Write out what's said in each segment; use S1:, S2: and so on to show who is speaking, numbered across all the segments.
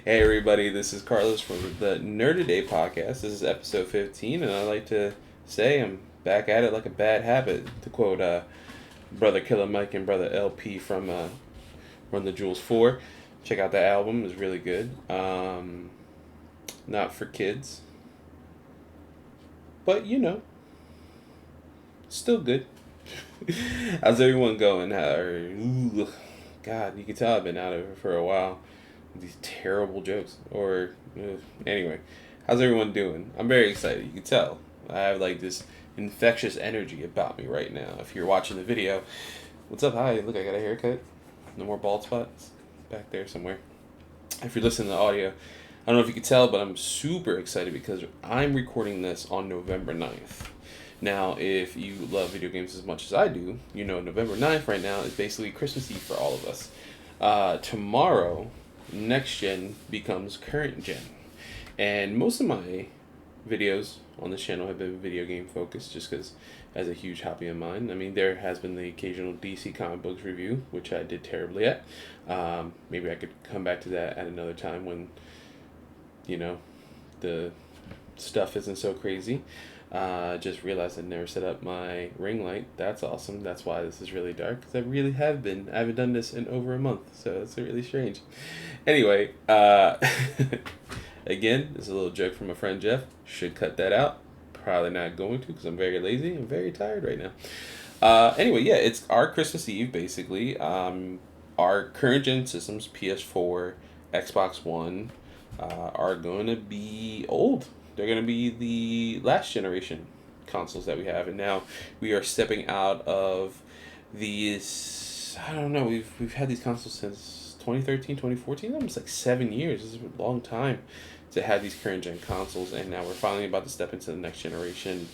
S1: Hey everybody, this is Carlos from the Nerd Today podcast. This is episode 15, and I like to say I'm back at it like a bad habit, to quote Brother Killer Mike and Brother LP from Run the Jewels 4. Check out the album, it's really good. Not for kids, but still good. How's everyone going? God, you can tell I've been out of it for a while. These terrible jokes. Anyway, how's everyone doing? I'm very excited. You can tell I have like this infectious energy about me right now. If you're watching the video, what's up? Hi, look, I got a haircut. No more bald spots back there somewhere. If you're listening to the audio, I don't know if you can tell, but I'm super excited because I'm recording this on November 9th. Now, if you love video games as much as I do, you know November 9th right now is basically Christmas Eve for all of us. Tomorrow, next gen becomes current gen. And most of my videos on this channel have been video game focused just because as a huge hobby of mine. I mean, there has been the occasional DC comic books review, which I did terribly at. Maybe I could come back to that at another time when, the stuff isn't so crazy. Just realized I never set up my ring light. That's awesome. That's why this is really dark. Because I really have been. I haven't done this in over a month. So it's really strange. Anyway, again, this is a little joke from my friend Jeff. Should cut that out. Probably not going to because I'm very lazy. I'm very tired right now. Anyway, yeah, it's our Christmas Eve, basically. Our current gen systems, PS4, Xbox One, are going to be old. They're going to be the last generation consoles that we have. And now we are stepping out of these, I don't know, we've had these consoles since 2013, 2014, almost like 7 years. This is a long time to have these current gen consoles. And now we're finally about to step into the next generation,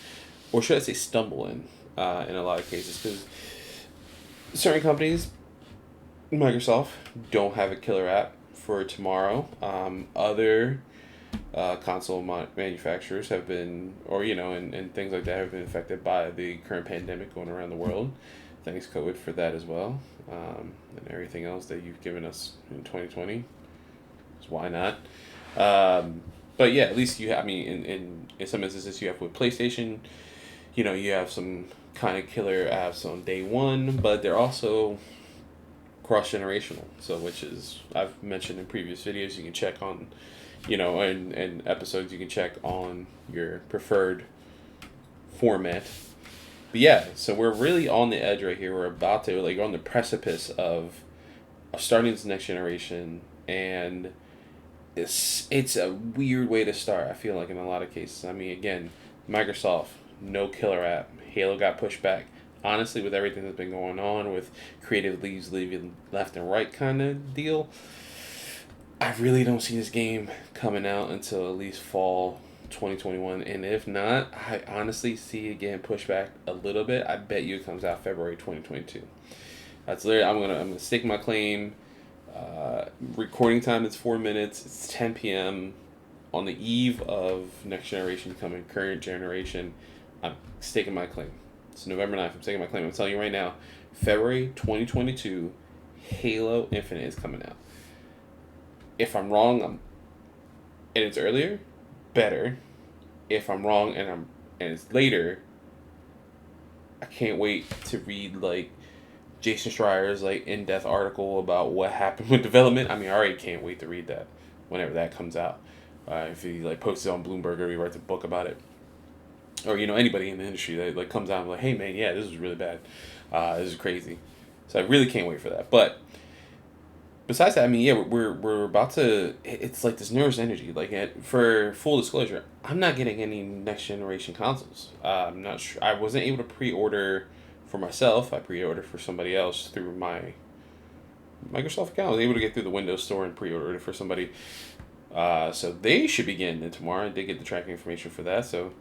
S1: or should I say stumble in a lot of cases. Because certain companies, Microsoft, don't have a killer app for tomorrow. Other console manufacturers have been, and things like that have been affected by the current pandemic going around the world. Thanks, COVID, for that as well. And everything else that you've given us in 2020. So why not? But yeah, at least you have, in some instances, you have with PlayStation, you have some kind of killer apps on day one, but they're also cross-generational. So, which is, I've mentioned in previous videos, you can check on, and episodes you can check on your preferred format. But yeah, so we're really on the edge right here. We're about to, on the precipice of starting this next generation, and it's a weird way to start, I feel like, in a lot of cases. I mean, again, Microsoft, no killer app. Halo got pushed back. Honestly, with everything that's been going on with creative leads leaving left and right kind of deal, I really don't see this game coming out until at least fall 2021. And if not, I honestly see it getting pushed back a little bit. I bet you it comes out February 2022. That's literally, I'm gonna stake my claim. Recording time is 4 minutes. It's 10 p.m. on the eve of next generation coming, current generation. I'm staking my claim. It's November 9th. I'm staking my claim. I'm telling you right now, February 2022, Halo Infinite is coming out. If I'm wrong, and it's earlier, better. If I'm wrong and it's later, I can't wait to read Jason Schreier's in-depth article about what happened with development. I already can't wait to read that whenever that comes out. If he posts it on Bloomberg or he writes a book about it, or anybody in the industry that comes out and hey man, yeah, this is really bad. This is crazy. So I really can't wait for that. But besides that, we're about to. It's this nervous energy. For full disclosure, I'm not getting any next generation consoles. I'm not sure. I wasn't able to pre-order for myself. I pre-ordered for somebody else through my Microsoft account. I was able to get through the Windows Store and pre-order it for somebody. So they should be getting it tomorrow. I did get the tracking information for that. So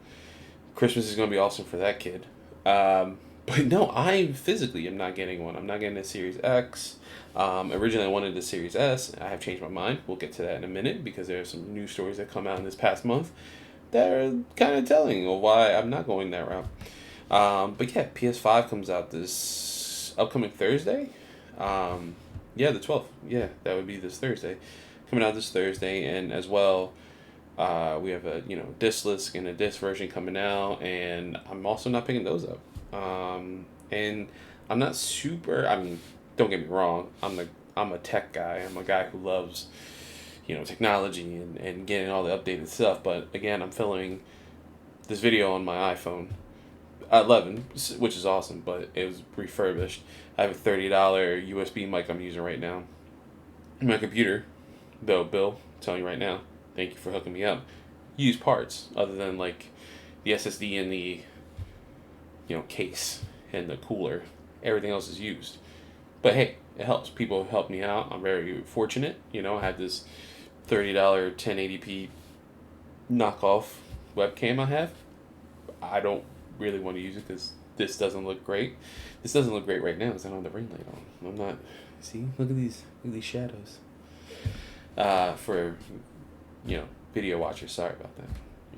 S1: Christmas is going to be awesome for that kid. But no, I physically am not getting one. I'm not getting a Series X. Originally, I wanted the Series S. I have changed my mind. We'll get to that in a minute because there are some news stories that come out in this past month that are kind of telling of why I'm not going that route. But yeah, PS5 comes out this upcoming Thursday. Yeah, the 12th. Yeah, that would be this Thursday. coming out this Thursday, and as well, we have a disc and a disc version coming out, and I'm also not picking those up. And I'm not super. I mean, don't get me wrong. I'm a tech guy. I'm a guy who loves technology and getting all the updated stuff. But again, I'm filming this video on my iPhone 11, which is awesome, but it was refurbished. I have a $30 USB mic I'm using right now. My computer, though, Bill, I'm telling you right now, thank you for hooking me up. Use parts other than like the SSD and the case and the cooler. Everything else is used. But hey, it helps. People help me out. I'm very fortunate. I had this $30 1080p knockoff webcam I have. I don't really want to use it because this doesn't look great. This doesn't look great right now because I don't have the ring light on. I'm not. See, look at these shadows. For video watchers, sorry about that.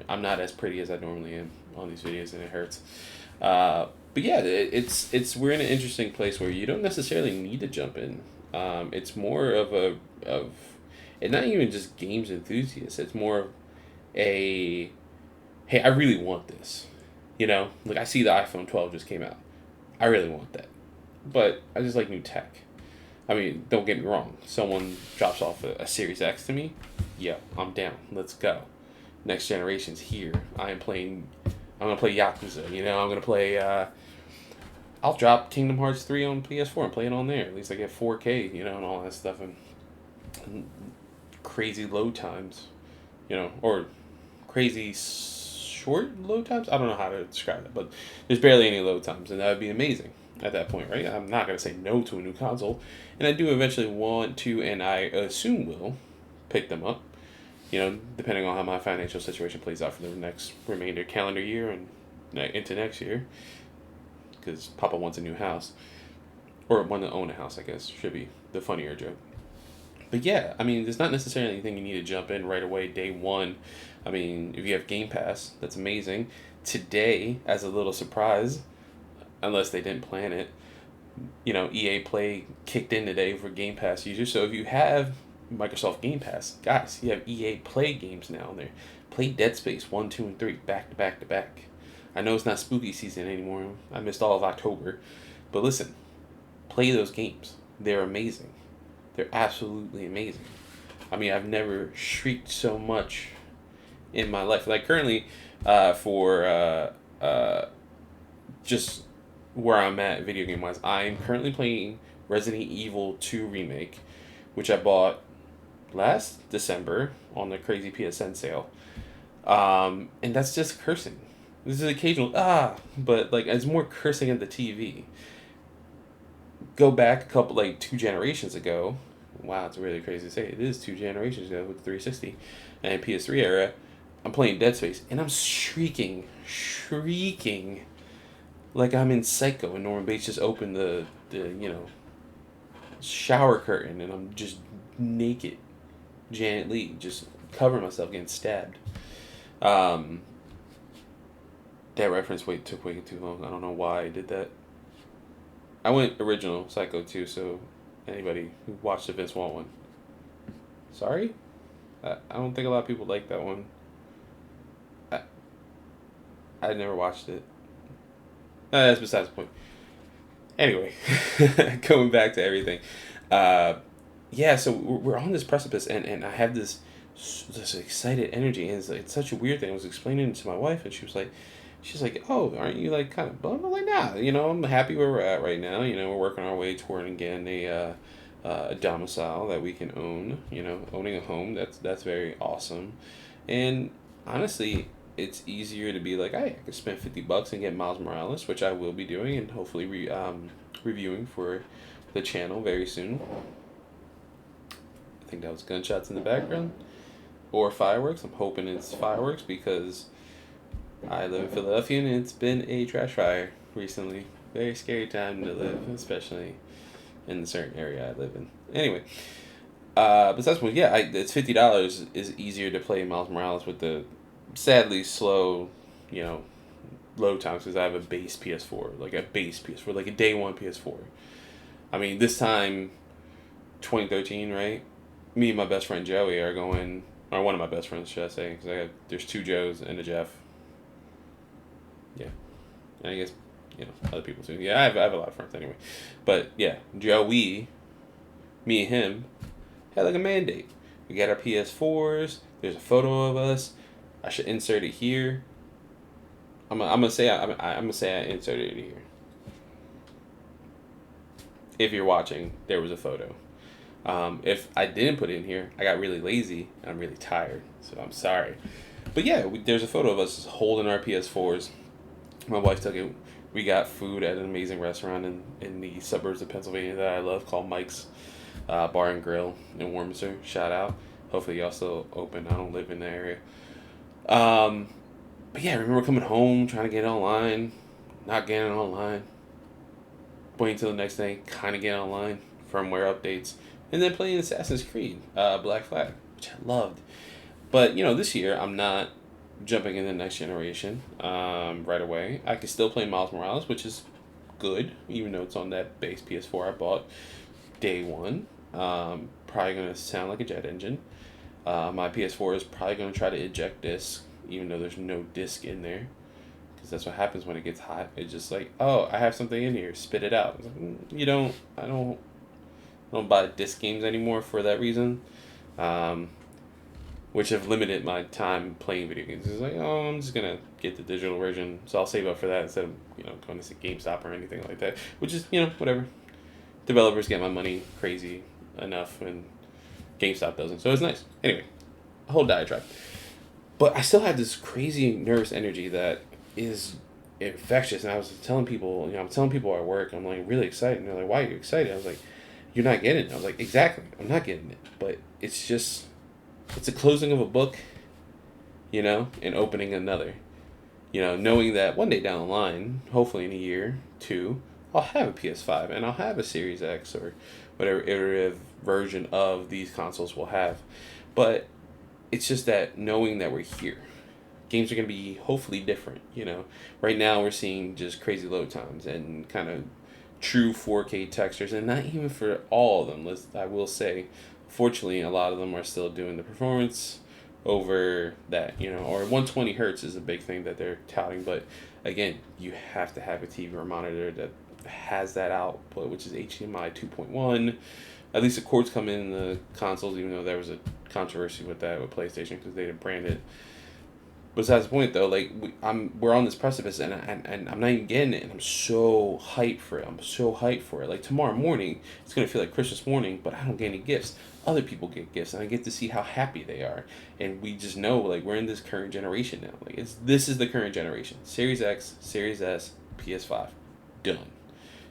S1: I'm not as pretty as I normally am on these videos, and it hurts. But yeah, it's we're in an interesting place where you don't necessarily need to jump in. It's more of and not even just games enthusiasts. It's more of a, hey, I really want this. Like I see the iPhone 12 just came out. I really want that, but I just like new tech. I mean, don't get me wrong. Someone drops off a Series X to me, yeah, I'm down. Let's go. Next generation's here. I'm gonna play Yakuza. I'm gonna play. I'll drop Kingdom Hearts 3 on PS4 and play it on there. At least I get 4K, and all that stuff, and crazy load times, or crazy short load times. I don't know how to describe that, but there's barely any load times, and that would be amazing at that point, right? I'm not gonna say no to a new console, and I do eventually want to, and I assume will pick them up. Depending on how my financial situation plays out for the next remainder calendar year and into next year, because Papa wants a new house, or want to own a house, I guess, should be the funnier joke. But yeah, I mean, there's not necessarily anything you need to jump in right away, day one. I mean, if you have Game Pass, that's amazing. Today, as a little surprise, unless they didn't plan it, EA Play kicked in today for Game Pass users. So if you have Microsoft Game Pass, guys, you have EA Play games now on there. Play Dead Space 1, 2, and 3 back to back to back. I know it's not spooky season anymore. I missed all of October. But listen, play those games. They're amazing. They're absolutely amazing. I mean, I've never shrieked so much in my life. Like currently, for just where I'm at video game wise, I'm currently playing Resident Evil 2 Remake, which I bought last December on the crazy PSN sale. And that's just cursing. This is occasional but like it's more cursing at the TV. Go back a couple, like 2 generations ago. Wow, it's really crazy to say. It is 2 generations ago with the 360 and PS3 era. I'm playing Dead Space and I'm shrieking like I'm in Psycho and Norman Bates just opened the shower curtain and I'm just naked. Janet Leigh, just covering myself getting stabbed. That reference took way too long. I don't know why I did that. I went original Psycho 2, so anybody who watched the Vince Vaughn one. Sorry? I don't think a lot of people like that one. I never watched it. That's besides the point. Anyway, going back to everything. Yeah, so we're on this precipice, and I have this excited energy, and it's such a weird thing. I was explaining it to my wife, and she's like, oh, aren't you like kind of bummed? I'm like, nah, I'm happy where we're at right now. We're working our way toward again a domicile that we can own. Owning a home, that's very awesome, and honestly, it's easier to be like, hey, I could spend $50 and get Miles Morales, which I will be doing and hopefully reviewing for the channel very soon. I think that was gunshots in the background or fireworks. I'm hoping it's fireworks because I live in Philadelphia and it's been a trash fire recently. Very scary time to live, especially in the certain area I live in. Anyway, besides one, yeah, it's $50 is easier to play Miles Morales with the sadly slow, load times because I have a base PS4, like a day one PS4. I mean, this time, 2013, right? me and my best friend Joey are going, or one of my best friends, should I say, because there's two Joes and a Jeff. Yeah. And I guess, other people too. Yeah, I have a lot of friends anyway. But yeah, Joey, me and him, had like a mandate. We got our PS4s. There's a photo of us. I should insert it here. I'm gonna say I inserted it here. If you're watching, there was a photo. If I didn't put it in here, I got really lazy and I'm really tired, so I'm sorry. But yeah, there's a photo of us holding our PS4s. My wife took it. We got food at an amazing restaurant in the suburbs of Pennsylvania that I love called Mike's Bar and Grill in Warminster. Shout out. Hopefully y'all still open. I don't live in the area. But yeah, I remember coming home, trying to get online, not getting online, waiting until the next day, kind of getting online, firmware updates, and then playing Assassin's Creed, Black Flag, which I loved. But, this year, I'm not jumping in the next generation right away. I can still play Miles Morales, which is good, even though it's on that base PS4 I bought day one. Probably going to sound like a jet engine. My PS4 is probably going to try to eject disc, even though there's no disc in there. Because that's what happens when it gets hot. It's just like, oh, I have something in here, spit it out. It's like, I don't buy disc games anymore for that reason. Which have limited my time playing video games. It's like, oh, I'm just gonna get the digital version, so I'll save up for that instead of going to see GameStop or anything like that. Which is whatever. Developers get my money crazy enough, and GameStop doesn't, so it's nice. Anyway, a whole diatribe. But I still have this crazy nervous energy that is infectious, and I was telling people, I'm telling people at work, I'm like really excited, and they're like, why are you excited? I was like, you're not getting it. I was like, exactly, I'm not getting it, but it's just. It's a closing of a book, and opening another. Knowing that one day down the line, hopefully in a year, 2, I'll have a PS5 and I'll have a Series X or whatever iterative version of these consoles will have. But it's just that knowing that we're here. Games are going to be hopefully different, Right now we're seeing just crazy load times and kind of true 4K textures, and not even for all of them. I will say, fortunately, a lot of them are still doing the performance over that, or 120 hertz is a big thing that they're touting. But again, you have to have a TV or monitor that has that output, which is HDMI 2.1. At least the cords come in the consoles, even though there was a controversy with that with PlayStation because they didn't brand it. Besides the point, though, like we're on this precipice, and I'm not even getting it, and I'm so hyped for it. Like tomorrow morning, it's gonna feel like Christmas morning, but I don't get any gifts. Other people get gifts, and I get to see how happy they are, and we just know like we're in this current generation now. Like this is the current generation: Series X, Series S, PS5, done.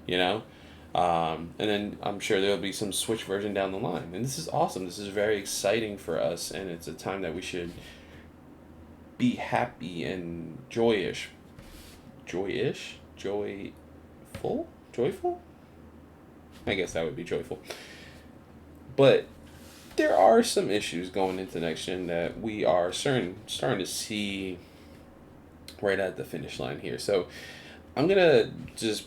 S1: And then I'm sure there'll be some Switch version down the line, and this is awesome. This is very exciting for us, and it's a time that we should be happy and joyful. I guess that would be joyful. But there are some issues going into next gen that we are starting to see right at the finish line here. So I'm gonna just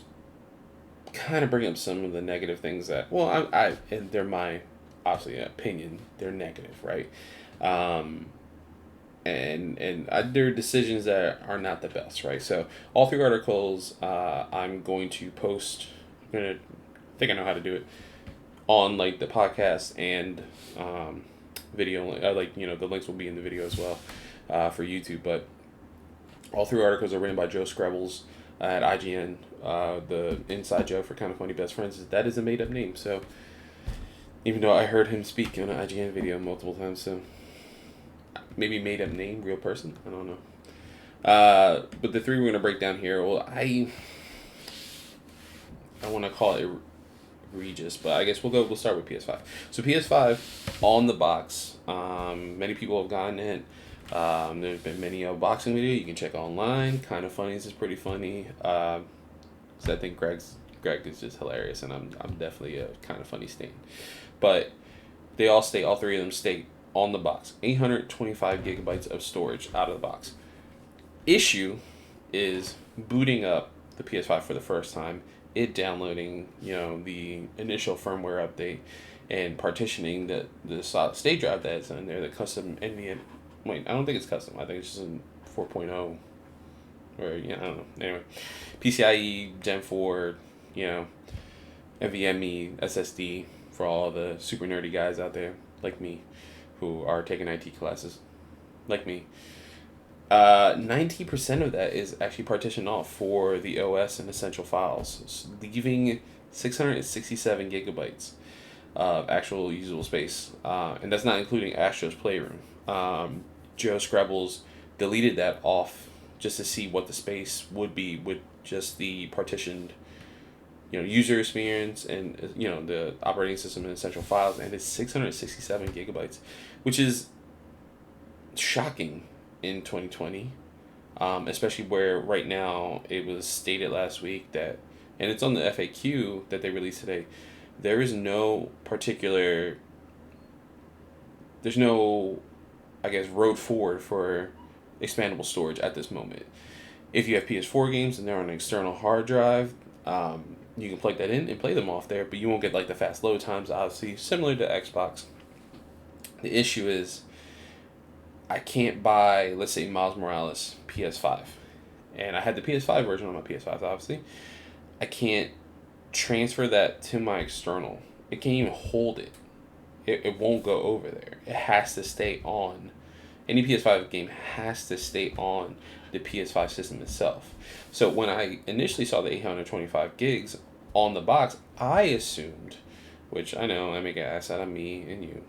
S1: kind of bring up some of the negative things that, well, and they're my obviously opinion. They're negative, right? And there are decisions that are not the best, right? So all 3 articles I'm going to post. I think I know how to do it on like the podcast and video. The links will be in the video as well for YouTube. But all 3 articles are written by Joe Screbbles at IGN. The Inside Joe for Kind of Funny Best Friends. That is a made up name. So even though I heard him speak in an IGN video multiple times, so. Maybe made up name, real person. I don't know. But the 3 we're gonna break down here. Well, I want to call it egregious, but I guess we'll start with PS5. So PS5 on the box. Many people have gotten it. There's been many unboxing video you can check online. Kind of Funny is pretty funny. So I think Greg is just hilarious, and I'm definitely a Kind of Funny stan. But all 3 of them state on the box 825 gigabytes of storage out of the box. Issue is booting up the PS5 for the first time, it downloading the initial firmware update, and partitioning the solid state drive that's in there, the custom NVMe. Wait, I don't think it's custom. I think it's just in 4.0, or I don't know. Anyway, PCIe Gen 4, NVMe SSD for all the super nerdy guys out there like me, who are taking IT classes, like me. 90% of that is actually partitioned off for the OS and essential files, leaving 667 gigabytes of actual usable space. And that's not including Astro's Playroom. Joe Screbbles deleted that off just to see what the space would be with just the partitioned user experience and the operating system and essential files, and it's 667 gigabytes, which is shocking in 2020, especially where right now it was stated last week that, and it's on the FAQ that they released today, there's no, I guess, road forward for expandable storage at this moment. If you have PS4 games and they're on an external hard drive, you can plug that in and play them off there, but you won't get like the fast load times, obviously, similar to Xbox. The issue is I can't buy, let's say, Miles Morales PS5, and I had the PS5 version on my PS5, obviously. I can't transfer that to my external. It can't even hold it. It won't go over there. It has to stay on. Any PS5 game has to stay on the PS5 system itself. So when I initially saw the 825 gigs on the box, I assumed, which I know I make an ass out of me and you,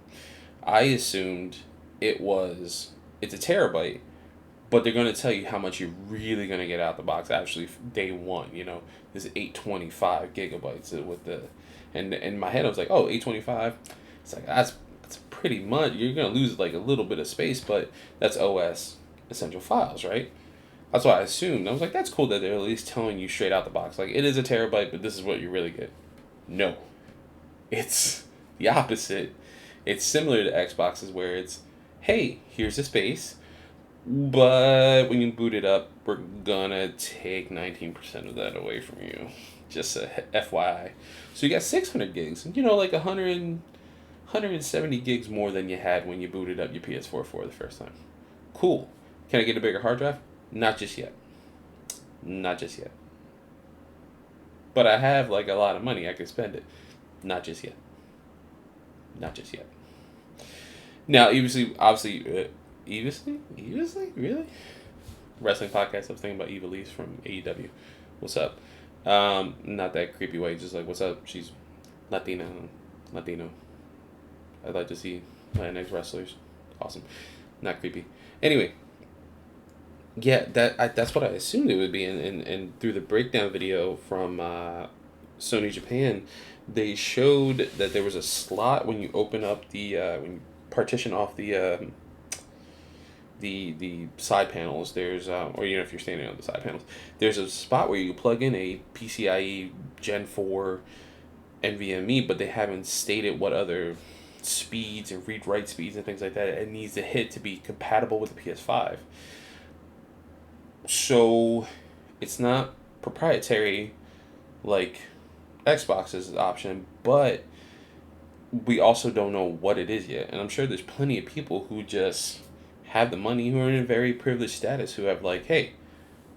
S1: I assumed it's a terabyte, but they're going to tell you how much you're really going to get out the box actually day one. This 825 gigabytes with and in my head I was like, oh, 825. It's like that's pretty much, you're going to lose like a little bit of space, but that's OS essential files, right? That's what I assumed. I was like, that's cool that they're at least telling you straight out the box, like, it is a terabyte, but this is what you really get. No, it's the opposite. It's similar to Xboxes where it's, hey, here's the space, but when you boot it up, we're gonna take 19% of that away from you. Just a FYI. So you got 600 gigs, like 170 gigs more than you had when you booted up your PS4 for the first time. Cool. Can I get a bigger hard drive? Not just yet. Not just yet. But I have like a lot of money. I could spend it. Not just yet. Not just yet. Now, obviously, really? Wrestling podcast. I was thinking about Eva Lee's from AEW. What's up? Not that creepy way. Just like, what's up? She's Latino. I'd like to see Latinx wrestlers. Awesome. Not creepy. Anyway. Yeah, that's what I assumed it would be, and through the breakdown video from Sony Japan, they showed that there was a slot when you open up when you partition off the side panels. There's or if you're standing on the side panels, there's a spot where you plug in a PCIe Gen 4 NVMe, but they haven't stated what other speeds and read-write speeds and things like that it needs to hit to be compatible with the PS5. So it's not proprietary like Xbox's option, but we also don't know what it is yet. And I'm sure there's plenty of people who just have the money, who are in a very privileged status, who have like, hey,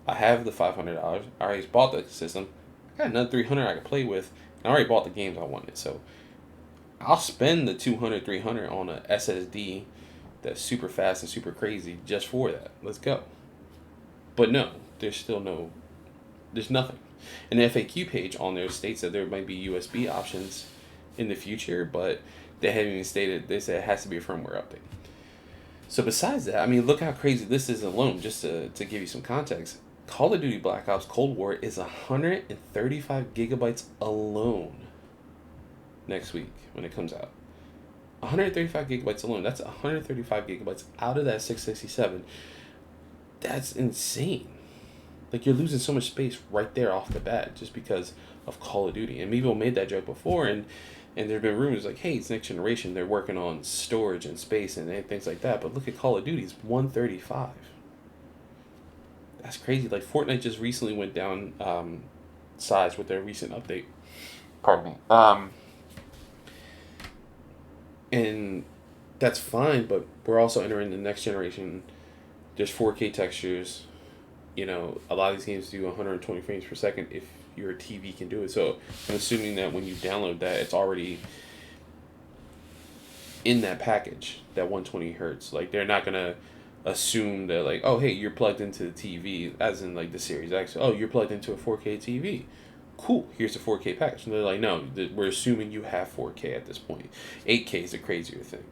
S1: I have the $500. I already bought the system. I got another $300 I can play with. And I already bought the games I wanted. So I'll spend the $200, $300 on a SSD that's super fast and super crazy just for that. Let's go. But no, there's nothing. An FAQ page on there states that there might be USB options in the future, but they haven't even stated, they said it has to be a firmware update. So besides that, I mean, look how crazy this is alone, just to give you some context. Call of Duty Black Ops Cold War is 135 gigabytes alone next week when it comes out. 135 gigabytes alone. That's 135 gigabytes out of that 667. That's insane. Like, you're losing so much space right there off the bat just because of Call of Duty. And people made that joke before, and there have been rumors like, hey, it's next generation. They're working on storage and space and things like that. But look at Call of Duty's 135. That's crazy. Like, Fortnite just recently went down size with their recent update. Pardon me. And that's fine, but we're also entering the next generation. There's 4K textures. A lot of these games do 120 frames per second if your TV can do it. So I'm assuming that when you download that, it's already in that package, that 120 hertz. Like, they're not gonna assume that, like, oh, hey, you're plugged into the TV, as in like the Series X. Oh, you're plugged into a 4K TV. Cool. Here's a 4K package. And they're like, no, we're assuming you have 4K at this point. 8K is a crazier thing,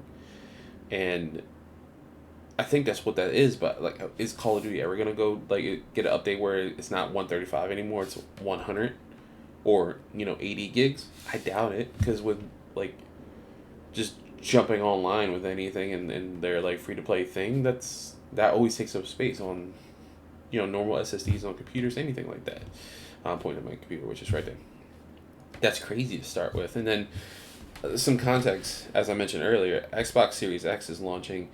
S1: and I think that's what that is. But like, is Call of Duty ever gonna go like get an update where it's not 135 anymore? It's 100 or 80 gigs. I doubt it, because with like just jumping online with anything and their like free to play thing, that always takes up space on normal SSDs on computers, anything like that. I'm pointing at my computer, which is right there. That's crazy to start with, and then some context. As I mentioned earlier, Xbox Series X is launching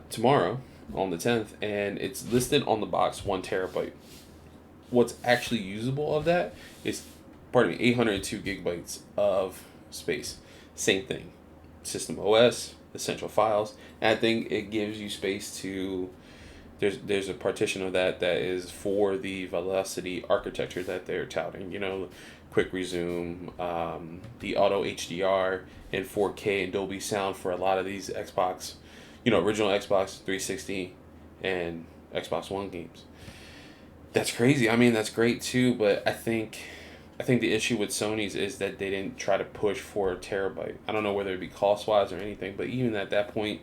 S1: tomorrow on the 10th, and it's listed on the box 1 terabyte. What's actually usable of that is, 802 gigabytes of space. Same thing, system OS, essential files, and I think it gives you space to. There's a partition of that is for the Velocity architecture that they're touting. Quick resume, the auto HDR, and 4K and Dolby sound for a lot of these Xbox, original Xbox 360 and Xbox One games. That's crazy. I mean, that's great too, but I think the issue with Sony's is that they didn't try to push for a terabyte. I don't know whether it be cost wise or anything, but even at that point,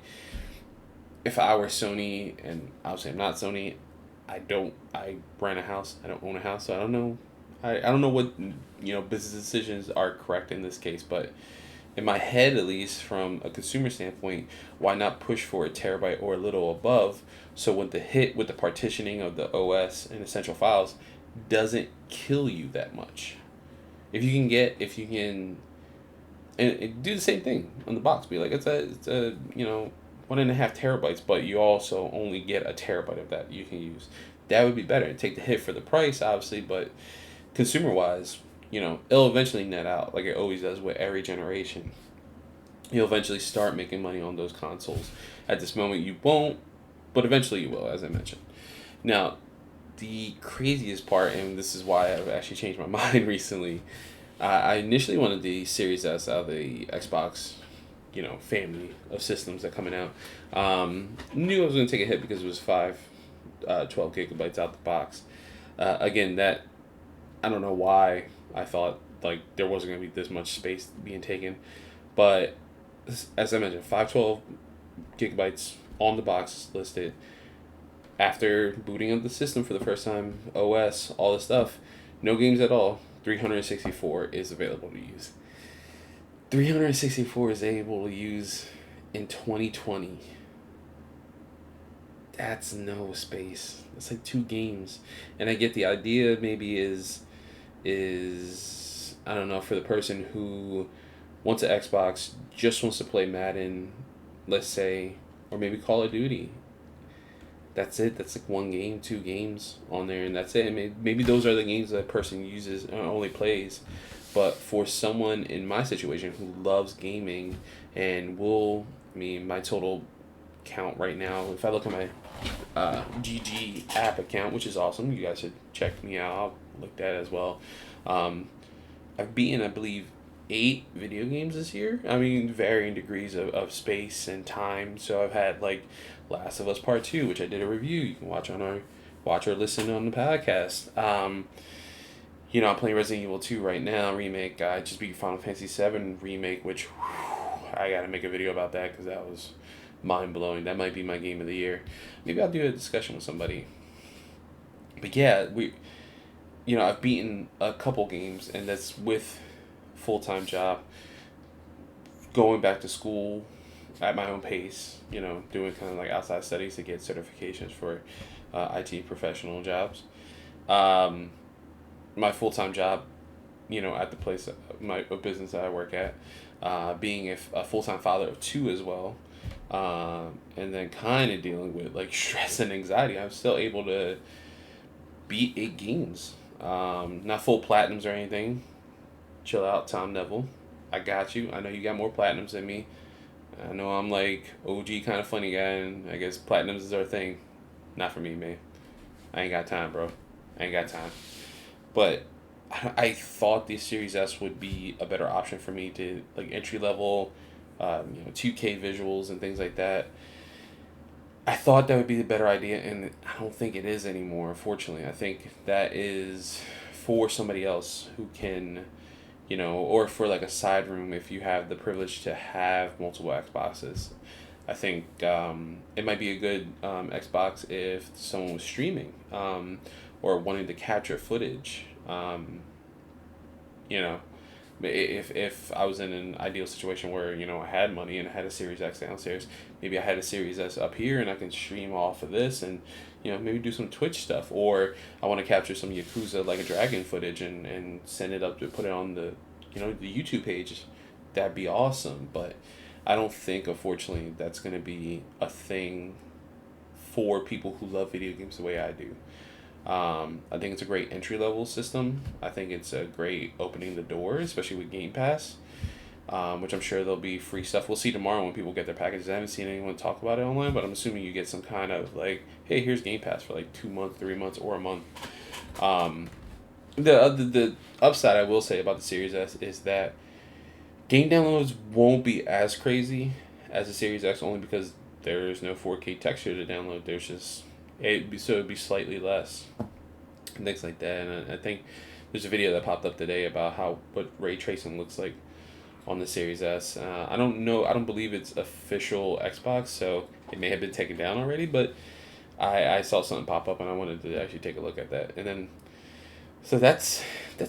S1: if I were Sony, and obviously I'm not Sony, I rent a house. I don't own a house, so I don't know. I don't know what business decisions are correct in this case, but in my head, at least from a consumer standpoint, why not push for a terabyte or a little above? So with the partitioning of the OS and essential files, doesn't kill you that much. If you can, and do the same thing on the box. Be like, it's a 1.5 terabytes, but you also only get a terabyte of that you can use. That would be better. Take the hit for the price, obviously, but consumer wise, it'll eventually net out like it always does with every generation. You'll eventually start making money on those consoles. At this moment, you won't, but eventually you will, as I mentioned. Now, the craziest part, and this is why I've actually changed my mind recently. I initially wanted the Series S out of the Xbox, family of systems that coming out. Knew I was going to take a hit because it was 12 gigabytes out the box. Again, that I don't know why I thought like there wasn't going to be this much space being taken, but as I mentioned, 512 gigabytes on the box listed. After booting up the system for the first time, OS, all this stuff, no games at all. 364 is available to use. 364 is able to use in 2020. That's no space. That's like 2 games. And I get the idea maybe is I don't know, for the person who wants an Xbox, just wants to play Madden, let's say, or maybe Call of Duty. That's it. That's like 1 game, 2 games on there, and that's it. And maybe those are the games that person uses or only plays. But for someone in my situation who loves gaming and my total count right now, if I look at my GG app account, which is awesome, you guys should check me out. I'll look at that as well. I've beaten, I believe, 8 video games this year. I mean, varying degrees of space and time. So I've had like Last of Us Part 2, which I did a review. You can watch or listen on the podcast. I'm playing Resident Evil 2 right now, remake. I just beat Final Fantasy 7 remake, which I gotta make a video about that because that was mind blowing. That might be my game of the year. Maybe I'll do a discussion with somebody. But yeah, I've beaten a couple games, and that's with full-time job, going back to school at my own pace, doing kind of like outside studies to get certifications for IT professional jobs. My full-time job, at the place, my business that I work at, being a full-time father of 2 as well, and then kind of dealing with like stress and anxiety, I'm still able to beat 8 games. Not full platinums or anything. Chill out, Tom Neville. I got you. I know you got more platinums than me. I know I'm like OG kind of funny guy, and I guess platinums is our thing. Not for me, man. I ain't got time, bro. I ain't got time. But I thought the Series S would be a better option for me to like entry level, 2K visuals and things like that. I thought that would be the better idea, and I don't think it is anymore. Unfortunately, I think that is for somebody else who can, or for like a side room if you have the privilege to have multiple Xboxes. I think it might be a good Xbox if someone was streaming or wanting to capture footage. You know, if I was in an ideal situation where I had money and I had a Series X downstairs, maybe I had a Series S up here and I can stream off of this and maybe do some Twitch stuff, or I want to capture some Yakuza like a Dragon footage and send it up to put it on the the YouTube page. That'd be awesome, but I don't think unfortunately that's gonna be a thing for people who love video games the way I do. I think it's a great entry level system. I think it's a great opening the door, especially with Game Pass, which I'm sure there'll be free stuff. We'll see tomorrow when people get their packages. I haven't seen anyone talk about it online, but I'm assuming you get some kind of like, hey, here's Game Pass for like 2 months, 3 months, or a month. Um, the upside I will say about the Series S is that game downloads won't be as crazy as the Series X, only because there's no 4K texture to download. There's just it'd be slightly less and things like that. And I think there's a video that popped up today about what ray tracing looks like on the Series S. I don't know. I don't believe it's official Xbox, so it may have been taken down already. But I saw something pop up and I wanted to actually take a look at that. And then so that's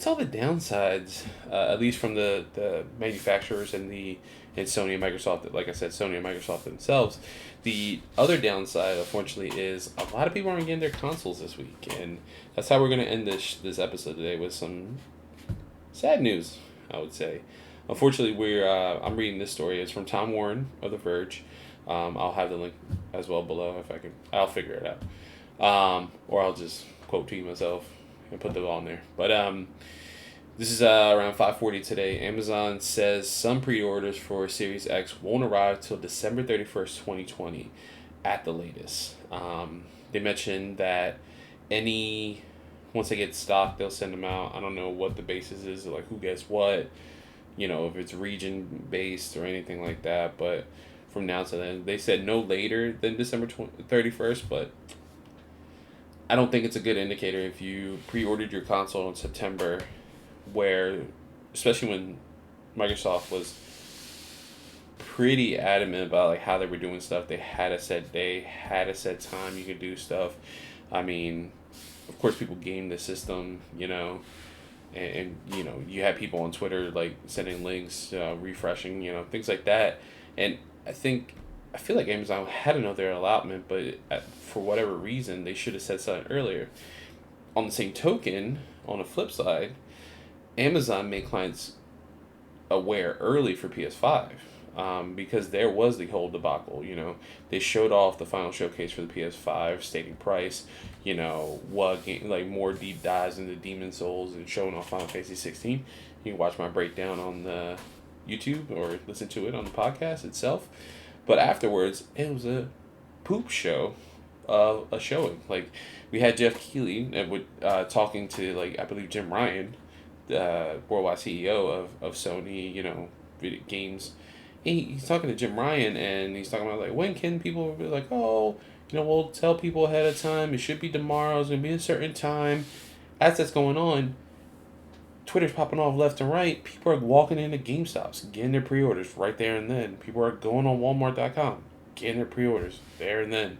S1: all the downsides, at least from the manufacturers and Sony and Microsoft. Like I said, Sony and Microsoft themselves. The other downside, unfortunately, is a lot of people aren't getting their consoles this week, and that's how we're gonna end this episode today with some sad news. I would say, unfortunately, I'm reading this story. It's from Tom Warren of The Verge. I'll have the link as well below if I can. I'll figure it out, or I'll just quote tweet myself and put them on there. But this is around 5:40 today. Amazon says some pre-orders for Series X won't arrive till December 31st, 2020 at the latest. They mentioned that once they get stock, they'll send them out. I don't know what the basis is, like who gets what, if it's region based or anything like that. But from now to then, they said no later than December 31st, but I don't think it's a good indicator if you pre-ordered your console in September, where, especially when Microsoft was pretty adamant about like how they were doing stuff. They had a set day, had a set time you could do stuff. I mean, of course, people game the system, and you had people on Twitter like sending links, refreshing, things like that. And I feel like Amazon had another allotment, but for whatever reason, they should have said something earlier. On the same token, on the flip side, Amazon made clients aware early for PS5, because there was the whole debacle. They showed off the final showcase for the PS5, stating price, what game, like more deep dives into Demon Souls and showing off Final Fantasy 16. You can watch my breakdown on the YouTube or listen to it on the podcast itself. But afterwards, it was a poop show of a showing. Like, we had Jeff Keighley talking to, like, I believe Jim Ryan, the worldwide CEO of Sony, video games. He's talking to Jim Ryan, and he's talking about, like, when can people be like, oh, we'll tell people ahead of time. It should be tomorrow. It's going to be a certain time. As that's going on, Twitter's popping off left and right. People are walking into GameStops, getting their pre-orders right there and then. People are going on Walmart.com, getting their pre-orders there and then.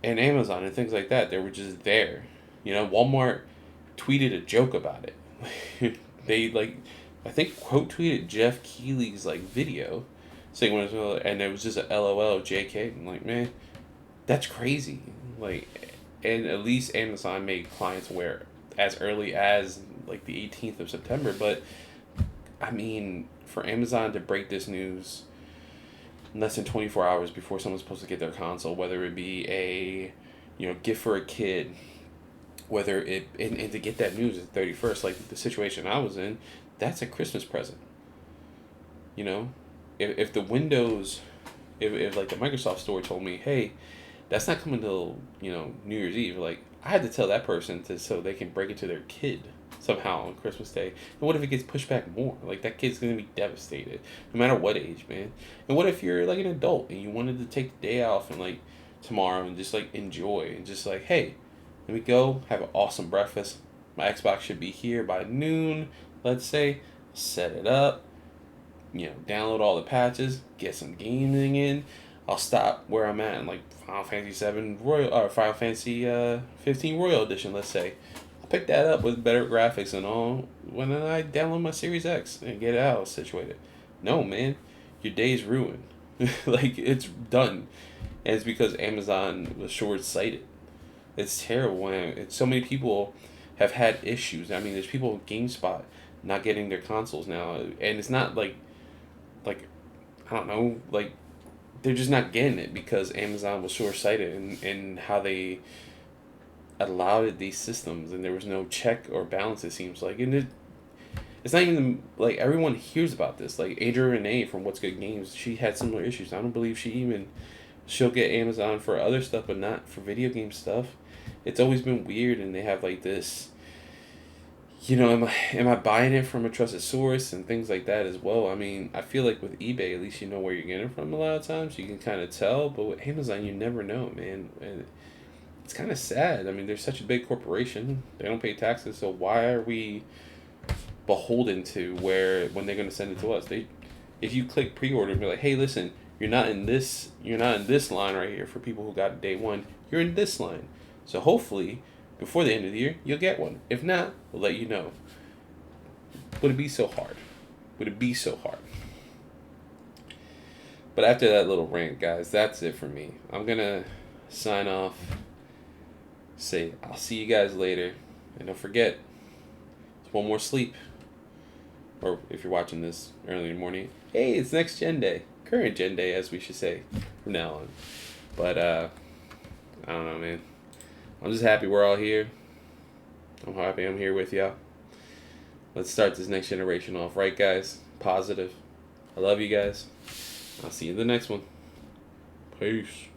S1: And Amazon and things like that, they were just there. Walmart tweeted a joke about it. They, like, I think quote tweeted Jeff Keighley's, like, video, saying and it was just a LOL, JK. I'm like, man, that's crazy. Like, and at least Amazon made clients aware as early as like the 18th of September. But I mean, for Amazon to break this news less than 24 hours before someone's supposed to get their console, whether it be a gift for a kid, whether it and to get that news at 31st, like the situation I was in, that's a Christmas present. if the Windows, if like the Microsoft store told me, hey, that's not coming till New Year's Eve, like I had to tell that person to so they can break it to their kid somehow on Christmas Day. And what if it gets pushed back more? Like that kid's gonna be devastated, no matter what age, man. And what if you're like an adult and you wanted to take the day off and like tomorrow and just like enjoy and just like, hey, let me go have an awesome breakfast. My Xbox should be here by noon, let's say. Set it up, download all the patches, get some gaming in. I'll stop where I'm at in like Final Fantasy 7 Royal or Final Fantasy 15 Royal Edition, let's say. I'll pick that up with better graphics and all when I download my Series X and get it out situated. No, man, your day's ruined. Like it's done, and it's because Amazon was short sighted. It's terrible when so many people have had issues. I mean, there's people with GameSpot not getting their consoles now, and it's not like I don't know, like they're just not getting it because Amazon was short sighted in how they allowed these systems, and there was no check or balance. It seems like, and it's not even like everyone hears about this. Like Adria Renee from What's Good Games, she had similar issues. I don't believe she'll get Amazon for other stuff, but not for video game stuff. It's always been weird, and they have like this. Am I buying it from a trusted source and things like that as well? I mean, I feel like with eBay, at least you know where you're getting it from a lot of times. You can kind of tell, but with Amazon, you never know, man. And it's kind of sad. I mean, they're such a big corporation. They don't pay taxes, so why are we beholden to where when they're gonna send it to us? If you click pre-order and be like, hey, listen, you're not in this line right here for people who got day one. You're in this line. So hopefully, before the end of the year, you'll get one. If not, we'll let you know. Would it be so hard? Would it be so hard? But after that little rant, guys, that's it for me. I'm gonna sign off. Say I'll see you guys later, and don't forget, it's one more sleep. Or if you're watching this early in the morning, hey, it's next gen day, current gen day, as we should say from now on. But I don't know, man. I'm just happy we're all here. I'm happy I'm here with y'all. Let's start this next generation off right, guys. Positive. I love you guys. I'll see you in the next one. Peace.